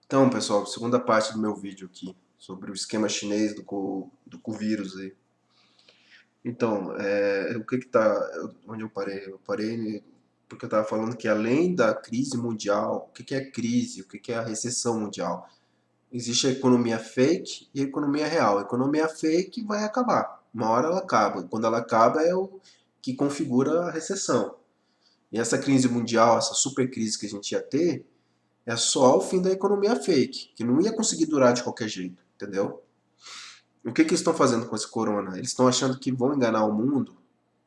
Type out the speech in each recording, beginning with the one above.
Então, pessoal, segunda parte do meu vídeo aqui, sobre o esquema chinês do covírus aí. Então, o que que tá, onde eu parei? Eu parei porque eu estava falando que além da crise mundial, o que que é crise, o que que é a recessão mundial? Existe a economia fake e a economia real. A economia fake vai acabar, uma hora ela acaba. Quando ela acaba é o que configura a recessão. E essa crise mundial, essa super crise que a gente ia ter, é só o fim da economia fake, que não ia conseguir durar de qualquer jeito, entendeu? O que que eles estão fazendo com esse corona? Eles estão achando que vão enganar o mundo?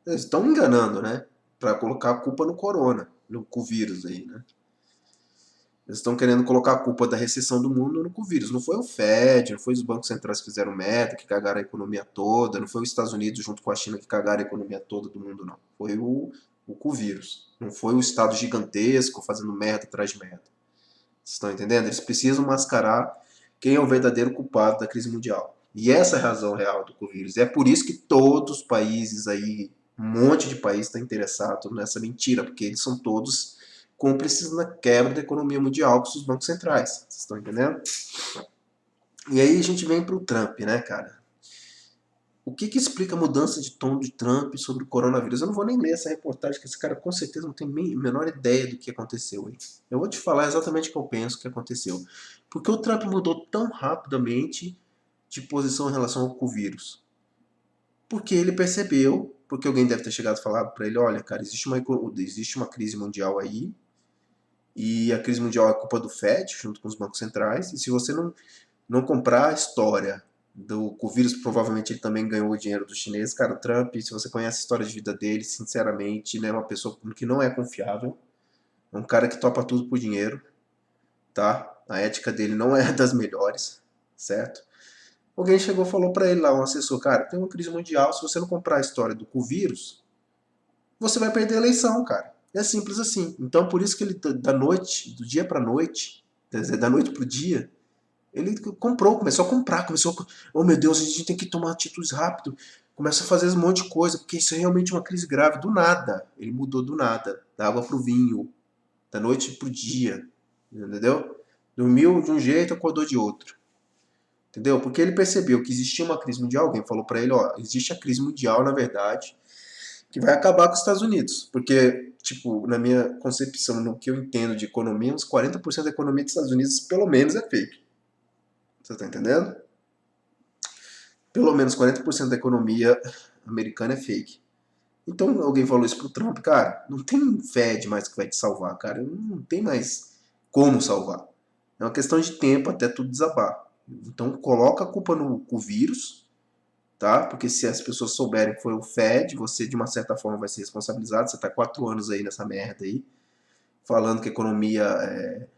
Eles estão enganando, né? Para colocar a culpa no corona, no vírus aí, né? Eles estão querendo colocar a culpa da recessão do mundo no vírus. Não foi o Fed, não foi os bancos centrais que fizeram meta, que cagaram a economia toda, não foi os Estados Unidos junto com a China que cagaram a economia toda do mundo, não. Foi o vírus. Não foi o Estado gigantesco fazendo merda atrás de merda. Vocês estão entendendo? Eles precisam mascarar quem é o verdadeiro culpado da crise mundial. E essa é a razão real do Covid. É por isso que todos os países aí, um monte de país está interessado nessa mentira, porque eles são todos cúmplices na quebra da economia mundial com os bancos centrais. Vocês estão entendendo? E aí a gente vem para o Trump, né, cara? O que que explica a mudança de tom de Trump sobre o coronavírus? Eu não vou nem ler essa reportagem, que esse cara com certeza não tem a menor ideia do que aconteceu aí. Eu vou te falar exatamente o que eu penso que aconteceu. Porque o Trump mudou tão rapidamente de posição em relação ao vírus? Porque ele percebeu, porque alguém deve ter chegado e falado para ele, olha, cara, existe uma crise mundial aí, e a crise mundial é culpa do Fed, junto com os bancos centrais, e se você não comprar a história do vírus, provavelmente ele também ganhou o dinheiro dos chineses. Cara, o Trump, se você conhece a história de vida dele, sinceramente, ele é uma pessoa que não é confiável. É um cara que topa tudo por dinheiro, tá? A ética dele não é das melhores, certo? Alguém chegou e falou para ele lá, um assessor, cara, tem uma crise mundial, se você não comprar a história do vírus, você vai perder a eleição, cara. É simples assim. Então, por isso que ele, da noite, do dia pra noite, quer dizer, da noite pro dia, ele comprou, começou a comprar, oh meu Deus, a gente tem que tomar atitudes rápido, começa a fazer um monte de coisa, porque isso é realmente uma crise grave, do nada. Ele mudou do nada, da água pro vinho, da noite pro dia, entendeu? Dormiu de um jeito, acordou de outro. Entendeu? Porque ele percebeu que existia uma crise mundial, alguém falou para ele, ó, existe a crise mundial, na verdade, que vai acabar com os Estados Unidos. Porque, tipo, na minha concepção, no que eu entendo de economia, uns 40% da economia dos Estados Unidos, pelo menos, é fake. Você tá entendendo? Pelo menos 40% da economia americana é fake. Então alguém falou isso pro Trump, cara, não tem Fed mais que vai te salvar, cara, não tem mais como salvar. É uma questão de tempo até tudo desabar. Então coloca a culpa no vírus, tá? Porque se as pessoas souberem que foi o Fed, você de uma certa forma vai ser responsabilizado. Você tá 4 anos aí nessa merda aí, falando que a economia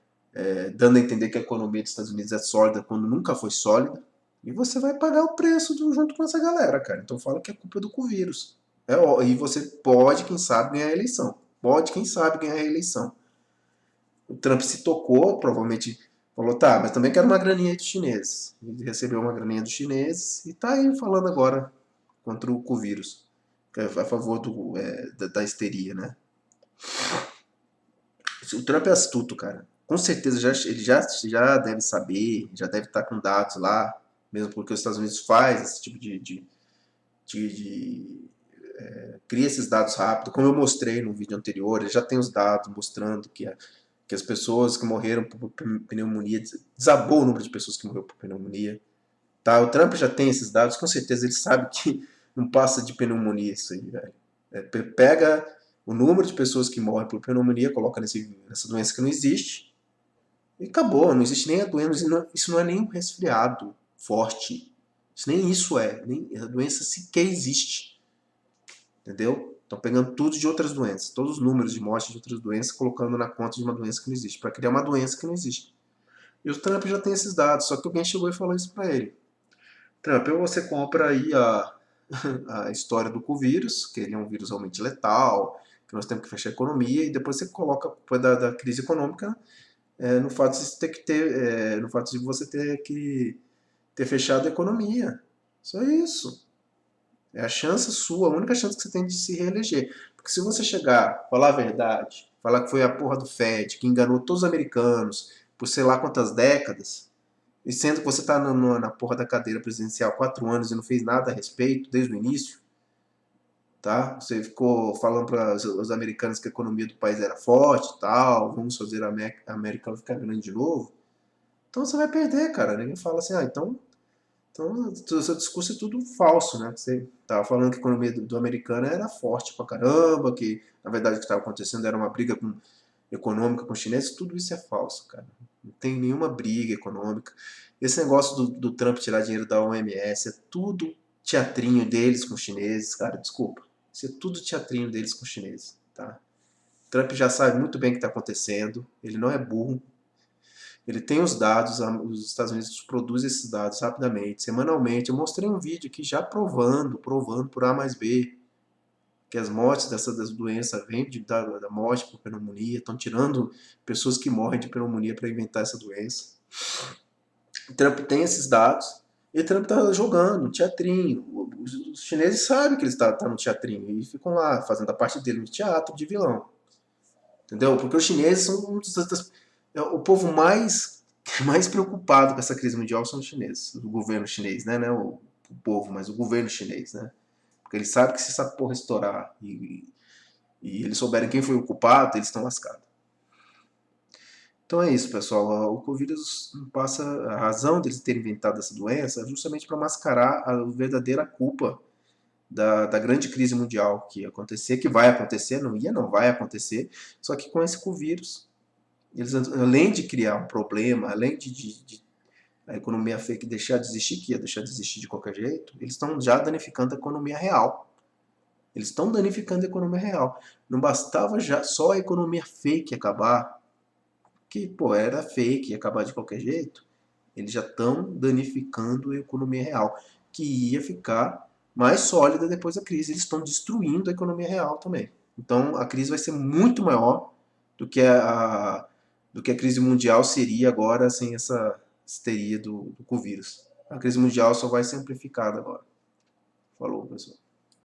dando a entender que a economia dos Estados Unidos é sólida quando nunca foi sólida. E você vai pagar o preço junto com essa galera, cara. Então fala que é culpa do vírus. E você pode, quem sabe, ganhar a eleição. Pode, quem sabe, ganhar a eleição. O Trump se tocou, provavelmente falou, tá, mas também quero uma graninha dos chineses. Ele recebeu uma graninha dos chineses e tá aí falando agora contra o vírus. A favor da histeria, né? O Trump é astuto, cara. Com certeza ele já deve saber, já deve estar com dados lá, mesmo porque os Estados Unidos faz esse tipo de cria esses dados rápido, como eu mostrei no vídeo anterior, ele já tem os dados mostrando que as pessoas que morreram por pneumonia, desabou o número de pessoas que morreram por pneumonia. Tá? O Trump já tem esses dados, com certeza ele sabe que não passa de pneumonia isso aí, velho. Pega o número de pessoas que morrem por pneumonia, coloca nessa doença que não existe, e acabou, não existe nem a doença, isso não é nem um resfriado forte. Isso nem isso é, nem, a doença sequer existe. Entendeu? Estão pegando tudo de outras doenças, todos os números de morte de outras doenças, colocando na conta de uma doença que não existe, para criar uma doença que não existe. E o Trump já tem esses dados, só que alguém chegou e falou isso para ele. Trump, ou você compra aí a história do vírus, que ele é um vírus realmente letal, que nós temos que fechar a economia, e depois você coloca a culpa da crise econômica no fato de você ter que no fato de você ter que ter fechado a economia. Só isso. É a chance sua, a única chance que você tem de se reeleger. Porque se você chegar, falar a verdade, falar que foi a porra do Fed, que enganou todos os americanos, por sei lá quantas décadas, e sendo que você está na porra da cadeira presidencial há 4 anos e não fez nada a respeito desde o início, tá? Você ficou falando para os americanos que a economia do país era forte e tal, vamos fazer a América ficar grande de novo. Então você vai perder, cara. Ninguém fala assim, então o seu discurso é tudo falso, né? Você tava falando que a economia do americano era forte pra caramba, que na verdade o que estava acontecendo era uma briga econômica com os chineses, tudo isso é falso, cara. Não tem nenhuma briga econômica. Esse negócio do Trump tirar dinheiro da OMS é tudo teatrinho deles com os chineses, cara, desculpa. Isso é tudo teatrinho deles com os chineses, tá? Trump já sabe muito bem o que está acontecendo, ele não é burro, ele tem os dados, os Estados Unidos produzem esses dados rapidamente, semanalmente. Eu mostrei um vídeo aqui já provando por A mais B, que as mortes dessa doença vêm da morte por pneumonia, estão tirando pessoas que morrem de pneumonia para inventar essa doença. O Trump tem esses dados, e o Trump está jogando, teatrinho. Os chineses sabem que ele está no teatrinho, e ficam lá fazendo a parte dele no teatro de vilão. Entendeu? Porque os chineses são o povo mais preocupado com essa crise mundial são os chineses, o governo chinês, né? O povo, mas o governo chinês, né? Porque eles sabem que se essa porra estourar e eles souberem quem foi o culpado, eles estão lascados. Então é isso, pessoal. O Covid passa a razão deles terem inventado essa doença é justamente para mascarar a verdadeira culpa da grande crise mundial que ia acontecer, que vai acontecer, não vai acontecer, só que com esse vírus. Eles, além de criar um problema, além de a economia fake deixar de existir, que ia deixar de existir de qualquer jeito, eles estão já danificando a economia real. Eles estão danificando a economia real. Não bastava já só a economia fake acabar, que, pô, era fake, ia acabar de qualquer jeito. Eles já estão danificando a economia real, que ia ficar mais sólida depois da crise. Eles estão destruindo a economia real também. Então a crise vai ser muito maior do que a crise mundial seria agora sem essa histeria do vírus. A crise mundial só vai ser amplificada agora. Falou, pessoal.